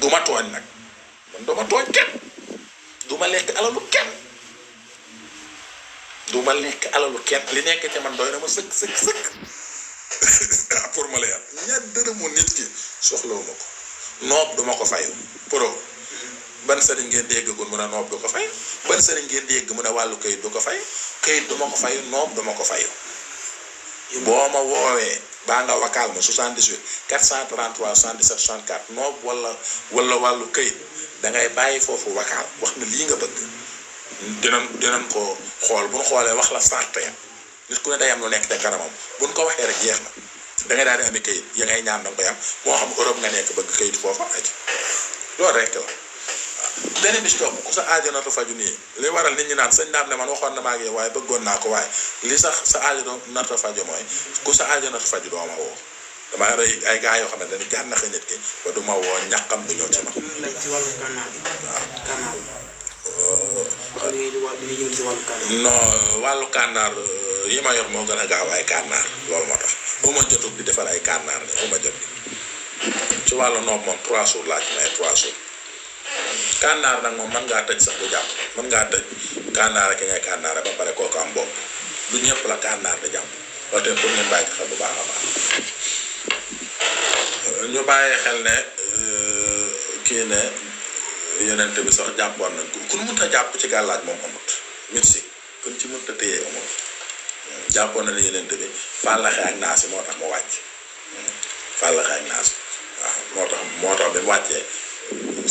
duma tooñ nag man duma tooñ kenn duma lekk alalu kenn duma lekk alalu kenn li nekk ci man doy na ma sëkk pour ma leer ñaar dërëmu nit ki soxlawuma ko noob duma ko fayu pro ban sëriñ ngeen dégg gun mun a noob du ko fay ban sëriñ ngeen dégg mun a wàllu kayit du ko fay kayit duma ko fayu noob duma ko fayu boo ma woowee baa nga wakaal ma 78 433 77 64 noob wala wàllu kayit dangay bàyyi foofu wakaal wax na lii nga bëgg dinañ ko xool bu ñu xoolee wax la sarte ya nit ku ne day am lu nekk te kanamam bu ñu ko waxee rek jeex na dangay daal di ami kayit ya ngay ñaan danga koy am moo xam Europe nga nekk bëgg kayit foofa aji loolu rek la beneen bi si topp ku sa aajo natu faju nii li waral nit ñi naan sëñ Dame ne man waxoon na maa ngi waaye bëggoon naa ko waaye li sax sa aajo natu faju mooy ku sa aajo natu faju doo ma woo dama rëy ay gars yoo xam ne dañu jaar naxa nit ki ba du ma woo ñàkkam du ñëw ci ma non wàllu kànnaar yi ma yor moo gën a gaaw ay kànnaar loolu moo tax bu ma jotut di defar ay kànnaar ne bu ma jot ci wàllu noob moom 3 jours laa ci may 3 jours kànnaar nag moom mën ngaa tëj sax bu jàpp mën ngaa tëj kànnaar ki ngay kànnaare ba pare kooku am bopp du ñëpp la kànnaar di jàpp loolu tamit pour ngeen bàyyi xel bu baax a baax ñu bàyyi xel ne kii ne yeneen bi sax jàppoon nañ ko ku mënta jàpp ci gàllaaj moom amut mitsi kun ci mënta téye amut jàppoon na ne yeneen bi fàllaxe ak naasi moo tax mu wàcc fàllaxe ak naasi waaw moo tax bi mu wàccee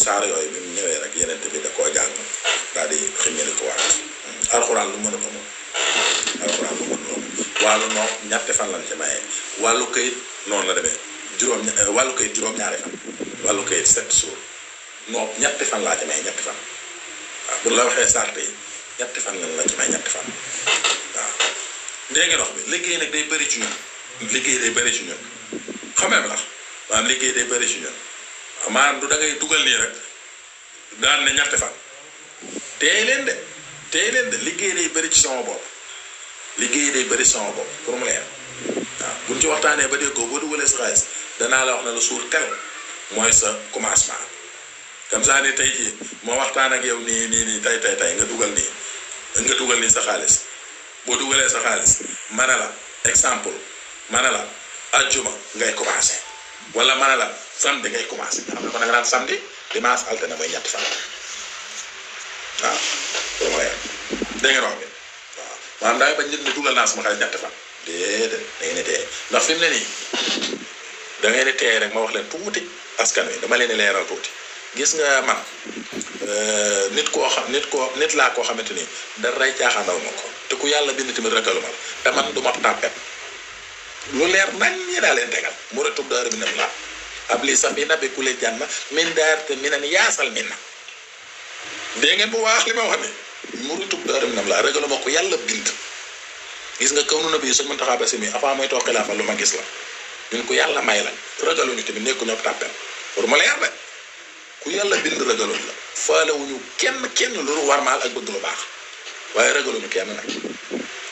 saar yooyu bi mu ñëwee rek yeneen bi da koo jàng daal di ximmeli ko waat alxuraan lu mën a ko moom alxuraan lu mën loolu wàllu noo ñetti fan lañ ci mayee wàllu këyit noonu la demee wàllu këyit juróom-ñaari fan wàllu këyit 7 jours non ñetti fan laa ci may ñetti fan waaw bu la waxee sart yi ñetti fan lañ la ci may ñetti fan waaw dégg nga wax bi liggéey nag day bëri ci ñun liggéey day bëri ci ñun xamee la maanaam liggéey day bëri ci ñun maanaam du da ngay dugal nii rek daan ne ñetti fan teey leen de liggéey day bëri ci sama bopp liggéey day bëri sama bopp pour mu leer waaw buñ ci waxtaanee ba déggoo boo dugalee sa xaalis danaa la wax ne la suur tel mooy sa commencement comme ça ni tey jii moo waxtaan ak yow nii tey nga dugal nii sa xaalis boo dugalee sa xaalis ma ne la exemple ma ne la ajjuma ngay commencé wala ma ne la samedi ngay commencé xam nga ko nag naan samedi dimanche altine mooy ñetti fan waaw pour ma leer dégg nga wax bi waaw maanaam daay bañ nit ñi dugal naa sama xaalis ñetti fan déedéet da ngeen di téye ndax fi mu ne nii da ngeen di téye rek ma wax leen tuuti askan wi dama leen di leeral tuuti gis nga man nit laa koo xamante ni daray caaxaanal ma ko te ku yàlla bind tamit ragalu ma te man du ma tàppet lu leer nañ ñi daa leen tegal mu retub daara bi nam la ab li sax bi nabi ku le jànn min daar te mi nen yaasal min na dégg ngeen bu waax li ma wax ne mu retub daara bi nam la ragalu ma ko yàlla bind gis nga kaw nu na bi sëñ Mountakha Bassirou mi avant mooy toog xilaafa lu ma gis la ñun ko yàlla may la ragaluñu tamit nekkuñu ab tàppet pour ma leer de ku yàlla bind ragaluñ la faalewuñu kenn lu warmaal ak bëgg lu baax waaye ragaluñu kenn nag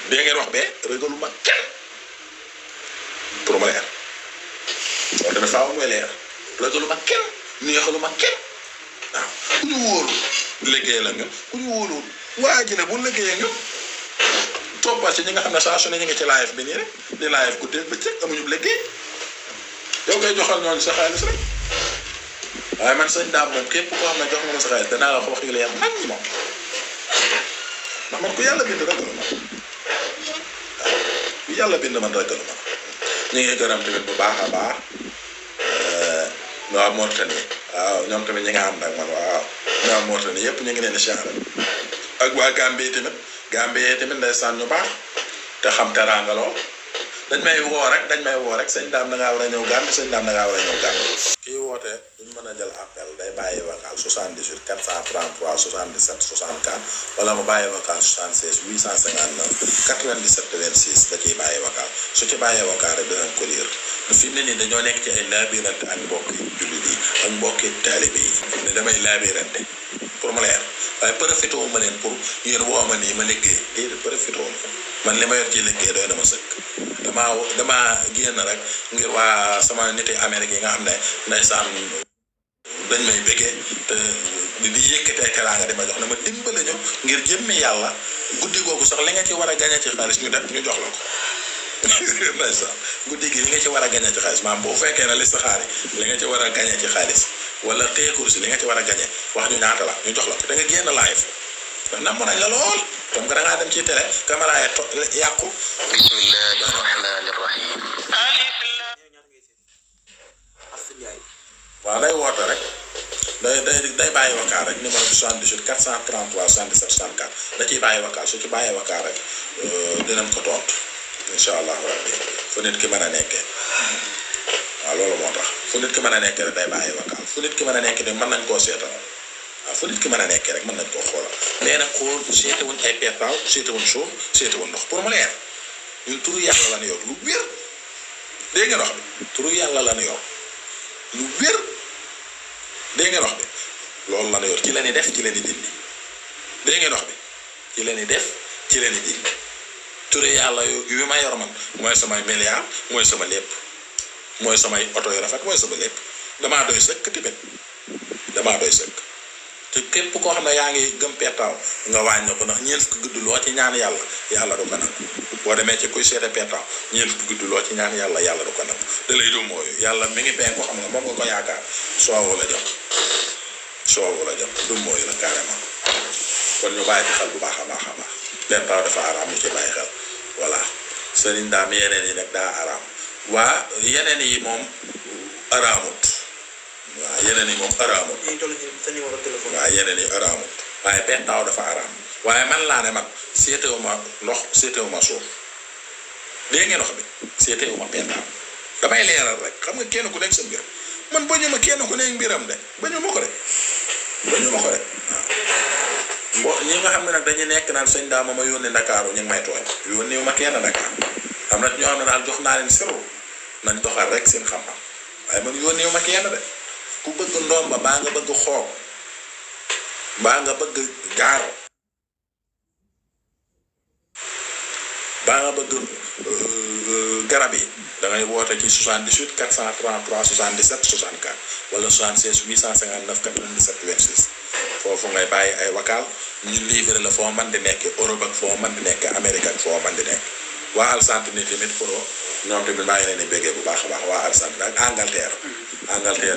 dégg ngeen wax bee ragalu ma kenn pour ma leer loolu tamit faaw mooy leer ragalu ma kenn neexalu ma kenn waaw ku ñu wóolu liggéey la ñun ku ñu wóolu waa ji ne bu liggéeyee ñun toppal ci ñi nga xam ne saa su ne ñu ngi ci live bi nii rek di live ku dégg bëccëg amuñu liggéey yow ngay joxal ñooñu sa xaalis rek waaye man sëñ Dame moom képp koo xam ne jox nga ma sa xaalis danaa la wax yu la yam nañ ñi moom ndax man ku yàlla bind ragalu ma waaw ku yàlla bind man ragalu ma ñu ngi gërëm tamit bu baax a baax waa Mauritanie waaw ñoom tamit ñi nga am nag man waaw ñoom Mauritanie yëpp ñu ngi leen di siyaare ak waa Gambie tamit ndeysaan ñu baax te xam teraangaloo dañ may woo rek sëñ Dame da ngaa war a ñëw Gambie sëñ Dame da ngaa war a ñëw Gambie kii woote duñ mën a jël appel day bàyyi vocal 78 433 77 64 wala mu bàyyi vocal 76 859 97 26 da ciy bàyyi vocal su ci bàyyee vocal rek dinañ ko lire fi mu ne nii dañoo nekk ci ay laabirante ak mbokki jullit yi ak mbokki taalibe yi ne damay laabirante pour mu leer waaye profité wu ma leen pour yéen woo ma nii ma liggéey déedéet profité wu man li ma yor ci liggéey doy na ma sëkk damaa génn rek ngir waa sama niti Amérique yi nga xam ne ndeysaan dañ may bëggee te di yëkkatee teraanga di ma jox ne ma dimbale ñu ngir jëmmi yàlla guddi googu sax li nga ci war a gañe ci xaalis ñu def ñu jox la ko ndeysaan guddi gi li nga ci war a gañe ci xaalis maam boo fekkee ne listixaar yi li nga ci war a gañe ci xaalis wala teekur si li nga ci war a gañe wax ñu ñaata la ñu jox la ko da nga génn live ndax nam nañ la lool comme que da ngaa dem ci télé caméra yi yàqu. bismillahi rahmani rahim. waaw day woote rek day bàyyi wakaar rek numéro bi 78 433 77 64 da ciy bàyyi wakaar su ci bàyyee wakaar rek dinañ ko tontu incha allah rabbi fu nit ki mën a nekkee waaw loolu moo tax fu nit ki mën a nekkee rek day bàyyi wakaar fu nit ki mën a nekkee de mën nañ koo seetal waaw fu nit ki mën a nekkee rek mën nañ koo xoolal mais nag xool seetewuñ ay pettaaw seetewuñ suuf seetewuñ ndox pour mu leer ñun turu yàlla lan yor lu wér dégg ngeen wax bi turu yàlla lan yor lu wér dégg ngeen wax bi loolu lan yor ci leen di def ci leen di dindi dégg ngeen wax bi ci leen di def ci leen di dindi turu yàlla yu ma yor man mooy samay milliard mooy sama lépp mooy samay oto yu rafet mooy sama lépp damaa doy sëkk tamit damaa doy sëkk te képp koo xam ne yaa ngi gëm pettaaw nga wàññi ko ndax ñeent fukki gudd loo ci ñaan yàlla du ko nangu boo demee ci kuy seete pettaaw ñeent fukki gudd loo ci ñaan yàlla du ko nangu da lay du mooyu yàlla mi ngi benn ko xam nga moom nga ko yaakaar soowu la jëm du mooyu la carrément kon ñu bàyyi ci xel bu baax a baax a baax pettaaw dafa araam ñu ci bàyyi xel voilà sëriñ daam yeneen yi nag daa araam waa yeneen yi moom araamut waaw yeneen yi moom araamut waaw yeneen yi araamut waaye pettaaw dafa araam waaye man laa ne man seetewuma ndox seetewuma suuf dégg ngeen wax bi seetewuma pettaaw damay leeral rek xam nga kenn ku nekk sa mbir man bañu ma kenn ku nekk mbiram de bañu ma ko de waaw ñi nga xam ne nag dañuy nekk naan sëñ daa ma yónni Ndakaaru ñu ngi may tooñ yónni ma kenn Dakar am na ñoo xam ne daal jox naa leen siru nañ doxal rek seen xam-xam waaye man yónni ma kenn de ku bëgg ndomba baa nga bëgg xoog baa nga bëgg gaaro baa nga bëgg garab yi da ngay woote ci 78 433 77 64 wala 76 859 97 26 foofu ngay bàyyi ay wakaal ñu livré la foo man di nekk Europe ak foo man di nekk Amérique ak foo man di nekk waa Alsante ni tamit pour ñoom tamit maa ngi leen di béggee bu baax a baax waa Alsante ak Angleterre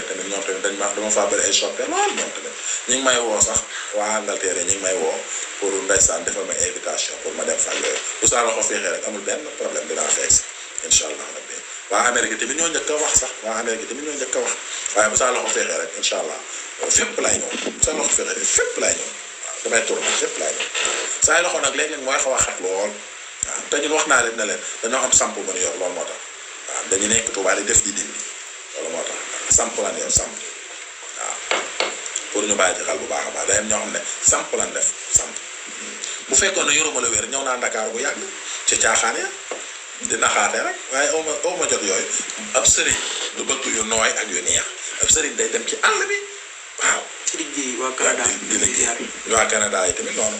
tamit ñoom tamit dama faa bëri ay soppe lool ñoom tamit ñu ngi may woo sax waa Angleterre ñu ngi may woo pour ndeysaan defal ma invitation pour ma dem fan yooyu bu saa loxo féexee rek amul benn problème dinaa fekk si incha allah rabbi waa Amérique tamit ñoo njëkk a wax sax waa Amérique tamit ñoo njëkk a wax waaye bu saa loxo féexee rek incha allah fépp laay ñëw bu saa loxo féexee rek fépp laay ñëw waaw damay tourné fépp laay ñëw saa loxo nag léeg-léeg mooy xaw a xat lool waaw te ñun wax naa leen ne leen dañoo am samp bu ñu yor loolu moo tax waaw dañu nekk Tuubaa di def di dindi loolu moo tax samp lan yor samp waaw pour ñu bàyyi ci xel bu baax a baax day am ñoo xam ne samp lan def samp bu fekkoon ne yoruma la wér ñëw naa Dakar bu yàgg ci caaxaan ya dina xaate rek waaye aw ma jot yooyu ab sëriñ du bëgg yu nooy ak yu neex ab sëriñ day dem ci àll bi waaw. sëriñ ji waa Canada di liggéey waa Canada yi tamit noonu.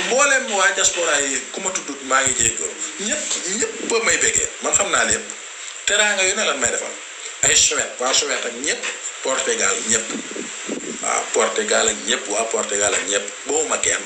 mboolem waa diaspora yi ku ma tudd maa ngi jéggalu ñëpp ba may bëggee man xam naa lépp teraanga yu ne lan may defal ay Suède waa Suède ak ñëpp Portugal ñëpp waaw Portugal ak ñëpp waa Portugal ak ñëpp boobu ma kenn.